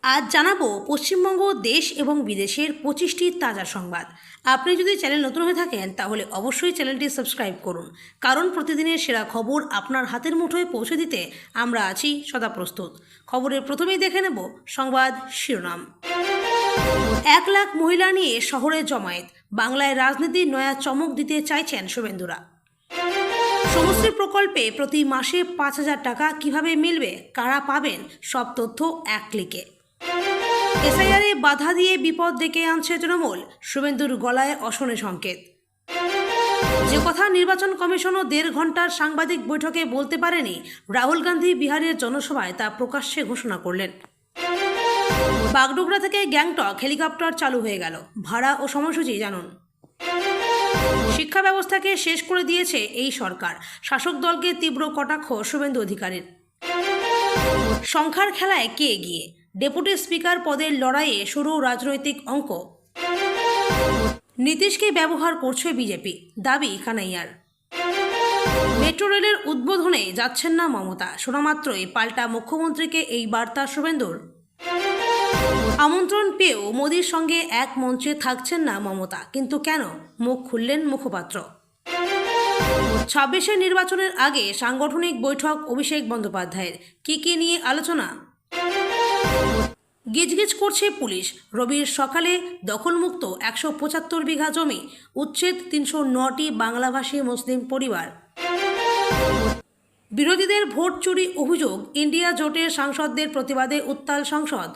আজ জানাবো পশ্চিমবঙ্গ দেশ এবং বিদেশের 25টি তাজা সংবাদ। আপনি যদি চ্যানেল নতুন হয়ে থাকেন তাহলে অবশ্যই চ্যানেলটি সাবস্ক্রাইব করুন, কারণ প্রতিদিনের সেরা খবর আপনার হাতের মুঠোয় পৌঁছে দিতে আমরা আছি সদা প্রস্তুত। খবরের প্রথমেই দেখে নেব সংবাদ শিরোনাম। 1 লাখ মহিলা নিয়ে শহরে জমায়েত, বাংলায় রাজনীতির নয়া চমক দিতে চাইছেন শুভেন্দুরা। সমশ্রী প্রকল্পে প্রতি মাসে 5,000 টাকা কিভাবে মিলবে, কারা পাবেন, সব তথ্য এক ক্লিকে। এসআইআরে বাধা দিয়ে বিপদ ডেকে আনছে তৃণমূল, শুভেন্দুর গলায় অশনে সংকেত। যে কথা নির্বাচন কমিশনও 1.5 ঘন্টার সাংবাদিক বৈঠকে বলতে পারেনি, রাহুল গান্ধী বিহারের জনসভায় তা প্রকাশ্যে ঘোষণা করলেন। বাগডোগরা থেকে গ্যাংটক হেলিকপ্টার চালু হয়ে গেল, ভাড়া ও সময়সূচি জানুন। শিক্ষা ব্যবস্থাকে শেষ করে দিয়েছে এই সরকার, শাসক দলকে তীব্র কটাক্ষ শুভেন্দু অধিকারীর। সংখ্যার খেলায় কে এগিয়ে, ডেপুটি স্পিকার পদের লড়াইয়ে শুরু রাজনৈতিক অঙ্ক। নীতিশকে ব্যবহার করছে বিজেপি, দাবি কানাইয়ার। মেট্রো রেলের উদ্বোধনে যাচ্ছেন না মমতা, শোনামাত্রই পাল্টা মুখ্যমন্ত্রীকে এই বার্তা শুভেন্দুর। আমন্ত্রণ পেয়েও মোদির সঙ্গে এক মঞ্চে থাকছেন না মমতা, কিন্তু কেন, মুখ খুললেন মুখপাত্র। 26 নির্বাচনের আগে সাংগঠনিক বৈঠক অভিষেক বন্দ্যোপাধ্যায়ের, কি নিয়ে আলোচনা। গিজগিজ করছে পুলিশ, রবির সকালে দখলমুক্ত 175 বিঘা জমি, উচ্ছেদ 309টি বাংলাভাষী মুসলিম পরিবার। বিরোধীদের ভোট চুরি অভিযোগ, ইন্ডিয়া জোটের সাংসদদের প্রতিবাদে উত্তাল সংসদ।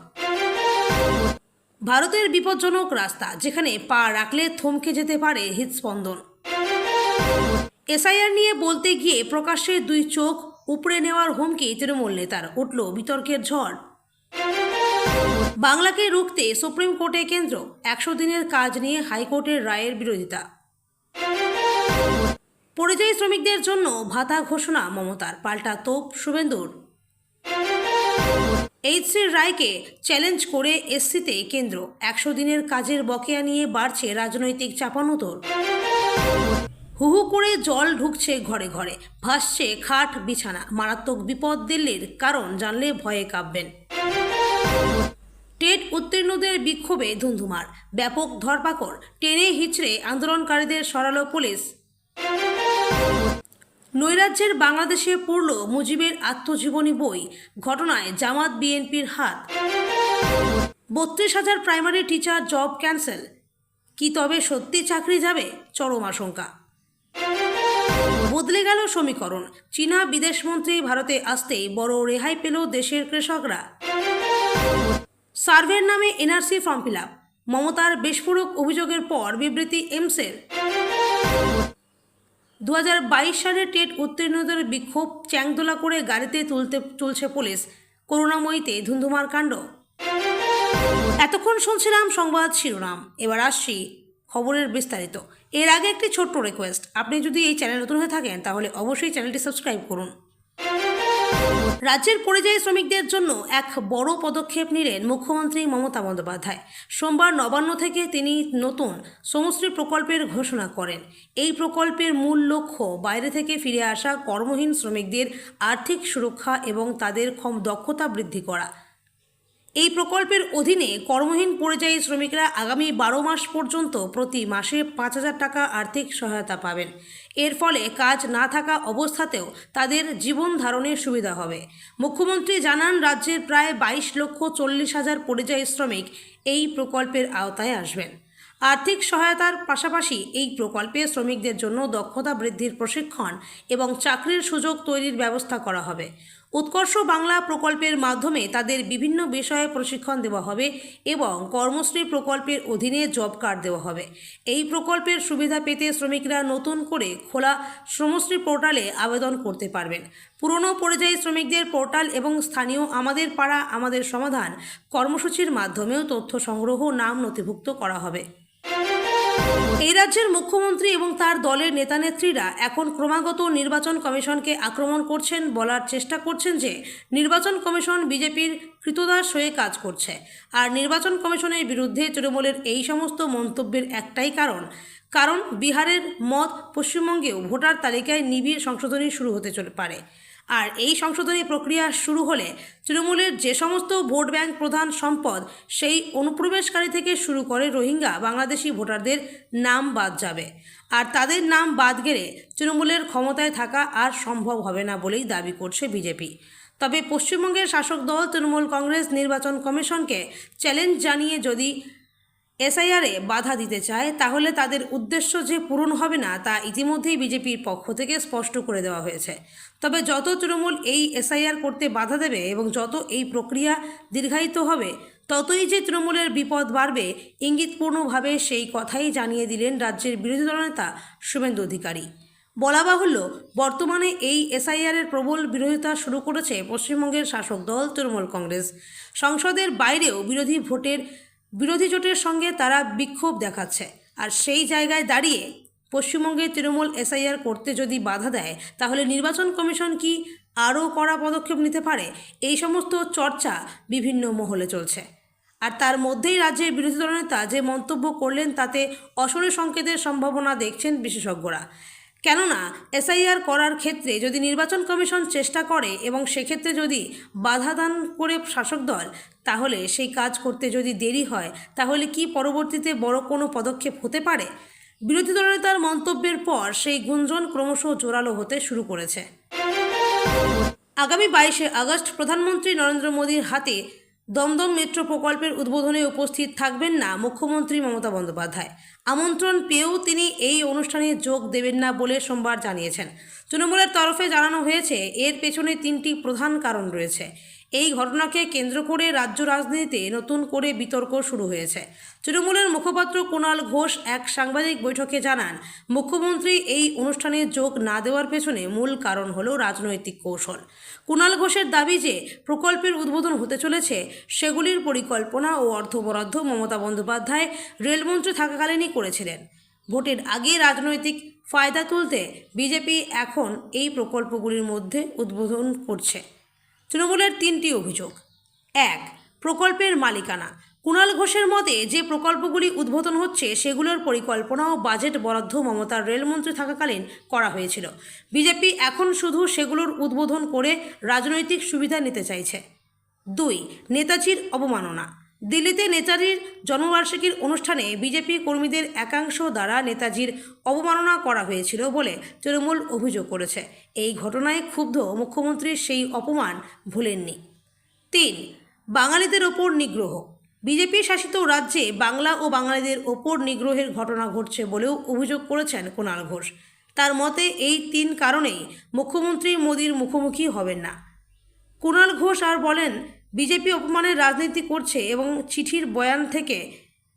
ভারতের বিপজ্জনক রাস্তা, যেখানে পা রাখলে থমকে যেতে পারে হৃদস্পন্দন। এসআইআর নিয়ে বলতে গিয়ে প্রকাশ্যে 2 চোখ উপড়ে নেওয়ার হুমকি তৃণমূল নেতার, উঠল বিতর্কের ঝড়। বাংলাকে রুখতে সুপ্রিম কোর্টে কেন্দ্র, 100 দিনের কাজ নিয়ে হাইকোর্টের রায়ের বিরোধিতা। পরিযায়ী শ্রমিকদের জন্য ভাতা ঘোষণা মমতার, পাল্টা তোপ শুভেন্দুর। এইচসির রায়কে চ্যালেঞ্জ করে এসসিতে কেন্দ্র, 100 দিনের কাজের বকেয়া নিয়ে বাড়ছে রাজনৈতিক চাপানোতর। হু হু করে জল ঢুকছে ঘরে ঘরে, ভাসছে খাট বিছানা, মারাত্মক বিপদ দিল্লির, কারণ জানলে ভয়ে কাঁপবেন। টেট উত্তীর্ণদের বিক্ষোভে ধুন্ধুমার, ব্যাপক ধরপাকড়, টেনে হিচড়ে আন্দোলনকারীদের সরালো পুলিশ। নৈরাজ্যের বাংলাদেশে পড়ল মুজিবের আত্মজীবনী বই, ঘটনায় জামাত বিএনপির হাত। 32,000 প্রাইমারি টিচার জব ক্যান্সেল, কি তবে সত্যি চাকরি যাবে, চরম আশঙ্কা। বদলে গেল সমীকরণ, চীনা বিদেশমন্ত্রী ভারতে আসতেই বড় রেহাই পেল দেশের কৃষকরা। সার্ভের নামে এনআরসি ফর্ম ফিল আপ, মমতার বিস্ফোরক অভিযোগের পর বিবৃতি এমসের। 2022 সালে টেট উত্তীর্ণদের বিক্ষোভ চ্যাংদোলা করে গাড়িতে তুলছে পুলিশ, করুণাময়ীতে ধুন্ধুমার কাণ্ড। এতক্ষণ শুনছিলাম সংবাদ শিরোনাম, এবার আসছি খবরের বিস্তারিত। এর আগে একটি ছোট্ট রিকোয়েস্ট, আপনি যদি এই চ্যানেল নতুন হয়ে থাকেন তাহলে অবশ্যই চ্যানেলটি সাবস্ক্রাইব করুন। রাজ্যের পরিযায়ী শ্রমিকদের জন্য এক বড় পদক্ষেপ নিলেন মুখ্যমন্ত্রী মমতা বন্দ্যোপাধ্যায়। সোমবার নবান্ন থেকে তিনি নতুন সমশ্রী প্রকল্পের ঘোষণা করেন। এই প্রকল্পের মূল লক্ষ্য বাইরে থেকে ফিরে আসা কর্মহীন শ্রমিকদের আর্থিক সুরক্ষা এবং তাদের দক্ষতা বৃদ্ধি করা। এই প্রকল্পের অধীনে কর্মহীন পরিযায়ী শ্রমিকরা আগামী 12 মাস পর্যন্ত প্রতি মাসে 5,000 টাকা আর্থিক সহায়তা পাবেন। এর ফলে কাজ না থাকা অবস্থাতেও তাদের জীবন ধারণের সুবিধা হবে। মুখ্যমন্ত্রী জানান, রাজ্যের প্রায় 22,40,000 পরিযায়ী শ্রমিক এই প্রকল্পের আওতায় আসবেন। আর্থিক সহায়তার পাশাপাশি এই প্রকল্পে শ্রমিকদের জন্য দক্ষতা বৃদ্ধির প্রশিক্ষণ এবং চাকরির সুযোগ তৈরির ব্যবস্থা করা হবে। উৎকর্ষ বাংলা প্রকল্পের মাধ্যমে তাদের বিভিন্ন বিষয়ে প্রশিক্ষণ দেওয়া হবে এবং কর্মশ্রী প্রকল্পের অধীনে জব কার্ড দেওয়া হবে। এই প্রকল্পের সুবিধা পেতে শ্রমিকরা নতুন করে খোলা শ্রমশ্রী পোর্টালে আবেদন করতে পারবেন। পুরনো পরিযায়ী শ্রমিকদের পোর্টাল এবং স্থানীয় আমাদের পাড়া আমাদের সমাধান কর্মসূচির মাধ্যমেও তথ্য সংগ্রহ, নাম নথিভুক্ত করা হবে। এই রাজ্যের মুখ্যমন্ত্রী এবং তার দলের নেতানেত্রীরা এখন ক্রমাগত নির্বাচন কমিশনকে আক্রমণ করছেন, বলার চেষ্টা করছেন যে নির্বাচন কমিশন বিজেপির কৃতদাস হয়ে কাজ করছে। আর নির্বাচন কমিশনের বিরুদ্ধে তৃণমূলের এই সমস্ত মন্তব্যের একটাই কারণ বিহারের মত পশ্চিমবঙ্গেও ভোটার তালিকায় নিবিড় সংশোধনী শুরু হতে পারে। আর এই সংশোধনী প্রক্রিয়া শুরু হলে তৃণমূলের যে সমস্ত ভোট ব্যাংক প্রধান সম্পদ সেই অনুপ্রবেশকারী থেকে শুরু করে রোহিঙ্গা বাংলাদেশি ভোটারদের নাম বাদ যাবে, আর তাদের নাম বাদ গেলে তৃণমূলের ক্ষমতায় থাকা আর সম্ভব হবে না বলেই দাবি করছে বিজেপি। তবে পশ্চিমবঙ্গের শাসক দল তৃণমূল কংগ্রেস নির্বাচন কমিশনকে চ্যালেঞ্জ জানিয়ে যদি এসআইআরে বাধা দিতে চায় তাহলে তাদের উদ্দেশ্য যে পূরণ হবে না তা ইতিমধ্যেই বিজেপির পক্ষ থেকে স্পষ্ট করে দেওয়া হয়েছে। তবে যত তৃণমূল এই এসআইআর করতে বাধা দেবে এবং যত এই প্রক্রিয়া দীর্ঘায়িত হবে ততই যে তৃণমূলের বিপদ বাড়বে, ইঙ্গিতপূর্ণভাবে সেই কথাই জানিয়ে দিলেন রাজ্যের বিরোধী দলনেতা শুভেন্দু অধিকারী। বলা বাহুল্য, বর্তমানে এই এসআইআরের প্রবল বিরোধিতা শুরু করেছে পশ্চিমবঙ্গের শাসক দল তৃণমূল কংগ্রেস। সংসদের বাইরেও বিরোধী জোটের সঙ্গে তারা বিক্ষোভ দেখাচ্ছে। আর সেই জায়গায় দাঁড়িয়ে পশ্চিমবঙ্গে তৃণমূল এসআইআর করতে যদি বাধা দেয় তাহলে নির্বাচন কমিশন কি আরও কড়া পদক্ষেপ নিতে পারে, এই সমস্ত চর্চা বিভিন্ন মহলে চলছে। আর তার মধ্যেই রাজ্যের বিরোধী দলনেতা যে মন্তব্য করলেন তাতে অশনি সংকেতের সম্ভাবনা দেখছেন বিশেষজ্ঞরা। কেননা এসআইআর করার ক্ষেত্রে যদি নির্বাচন কমিশন চেষ্টা করে এবং সেক্ষেত্রে যদি বাধা দান করে শাসক দল, তাহলে সেই কাজ করতে যদি দেরি হয় তাহলে কি পরবর্তীতে বড় কোনো পদক্ষেপ হতে পারে? বিরোধী দলনেতার মন্তব্যের পর সেই গুঞ্জন ক্রমশ জোরালো হতে শুরু করেছে। আগামী 22শে আগস্ট প্রধানমন্ত্রী নরেন্দ্র মোদীর হাতে দমদম মেট্রো প্রকল্পের উদ্বোধনে উপস্থিত থাকবেন না মুখ্যমন্ত্রী মমতা বন্দ্যোপাধ্যায়। আমন্ত্রণ পেয়েও তিনি এই অনুষ্ঠানে যোগ দেবেন না বলে সোমবার জানিয়েছেন। তৃণমূলের তরফে জানানো হয়েছে এর পেছনে 3টি প্রধান কারণ রয়েছে। এই ঘটনাকে কেন্দ্র করে রাজ্য রাজনীতিতে নতুন করে বিতর্ক শুরু হয়েছে। তৃণমূলের মুখপাত্র কুণাল ঘোষ এক সাংবাদিক বৈঠকে জানান, মুখ্যমন্ত্রী এই অনুষ্ঠানে যোগ না দেওয়ার পেছনে মূল কারণ হলো রাজনৈতিক কৌশল। কুণাল ঘোষের দাবি যে প্রকল্পের উদ্বোধন হতে চলেছে সেগুলির পরিকল্পনা ও অর্থ বরাদ্দ মমতা বন্দ্যোপাধ্যায় রেলমন্ত্রী থাকাকালীনই করেছিলেন। ভোটের আগে রাজনৈতিক ফায়দা তুলতে বিজেপি এখন এই প্রকল্পগুলির মধ্যে উদ্বোধন করছে। তৃণমূলের 3টি অভিযোগ। 1. প্রকল্পের মালিকানা। কুণাল ঘোষের মতে যে প্রকল্পগুলি উদ্বোধন হচ্ছে সেগুলোর পরিকল্পনা ও বাজেট বরাদ্দ মমতার রেলমন্ত্রী থাকাকালীন করা হয়েছিল। বিজেপি এখন শুধু সেগুলোর উদ্বোধন করে রাজনৈতিক সুবিধা নিতে চাইছে। 2. নেতাজির অবমাননা। দিল্লিতে নেতাজির জন্মবার্ষিকীর অনুষ্ঠানে বিজেপি কর্মীদের একাংশ দ্বারা নেতাজির অবমাননা করা হয়েছিল বলে তৃণমূল অভিযোগ করেছে। এই ঘটনায় ক্ষুব্ধ মুখ্যমন্ত্রী সেই অপমান ভুলেননি। 3. বাঙালিদের ওপর নিগ্রহ। বিজেপি শাসিত রাজ্যে বাংলা ও বাঙালিদের ওপর নিগ্রহের ঘটনা ঘটছে বলেও অভিযোগ করেছেন কুণাল ঘোষ। তার মতে এই 3 কারণেই মুখ্যমন্ত্রী মোদীর মুখোমুখি হবেন না। কুণাল ঘোষ আর বলেন, বিজেপি অপমানের রাজনীতি করছে এবং চিঠির বয়ান থেকে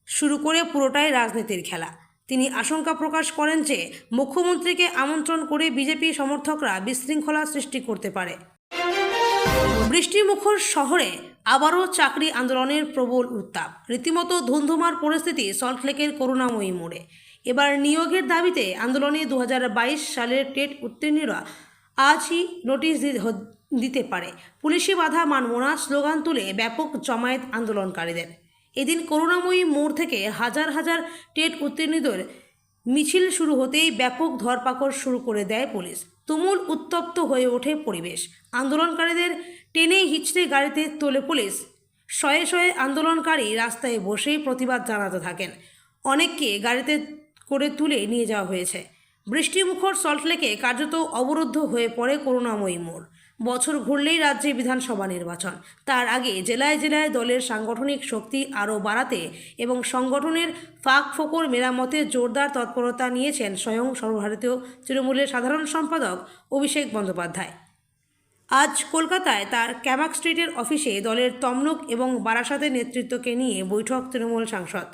শুরু করে পুরোটাই রাজনীতির খেলা। তিনি আশঙ্কা প্রকাশ করেন যে মুখ্যমন্ত্রীকে আমন্ত্রণ করে বিজেপি সমর্থকরা বিশৃঙ্খলা সৃষ্টি করতে পারে। বৃষ্টিমুখর শহরে আবারও চাকরি আন্দোলনের প্রবল উত্তাপ। রীতিমতো ধুন্ধুমার পরিস্থিতি সল্টলেকের করুণাময়ী মোড়ে। এবার নিয়োগের দাবিতে আন্দোলনে 2022 সালের টেট উত্তীর্ণরা আজই নোটিশ দিতে পারে। পুলিশি বাধা মানব না স্লোগান তুলে ব্যাপক জমায়েত আন্দোলনকারীদের। এদিন করুণাময়ী মোড় থেকে হাজার হাজার টেট উত্তীর্ণদের মিছিল শুরু হতেই ব্যাপক ধরপাকড় শুরু করে দেয় পুলিশ। তুমুল উত্তপ্ত হয়ে ওঠে পরিবেশ। আন্দোলনকারীদের টেনে হিঁচড়ে গাড়িতে তোলে পুলিশ। শয়ে শয়ে আন্দোলনকারী রাস্তায় বসেই প্রতিবাদ জানাতে থাকেন। অনেককে গাড়িতে করে তুলে নিয়ে যাওয়া হয়েছে। বৃষ্টিমুখর সল্টলেকে কার্যত অবরুদ্ধ হয়ে পড়ে করুণাময়ী মোড়। বছর ঘুরলেই রাজ্যে বিধানসভা নির্বাচন। তার আগে জেলায় জেলায় দলের সাংগঠনিক শক্তি আরও বাড়াতে এবং সংগঠনের ফাঁক ফোকর মেরামতে জোরদার তৎপরতা নিয়েছেন স্বয়ং সর্বভারতীয় তৃণমূলের সাধারণ সম্পাদক অভিষেক বন্দ্যোপাধ্যায়। আজ কলকাতায় তার ক্যামাক স্ট্রিটের অফিসে দলের তমলুক এবং বারাসাতের নেতৃত্বকে নিয়ে বৈঠক তৃণমূল সাংসদ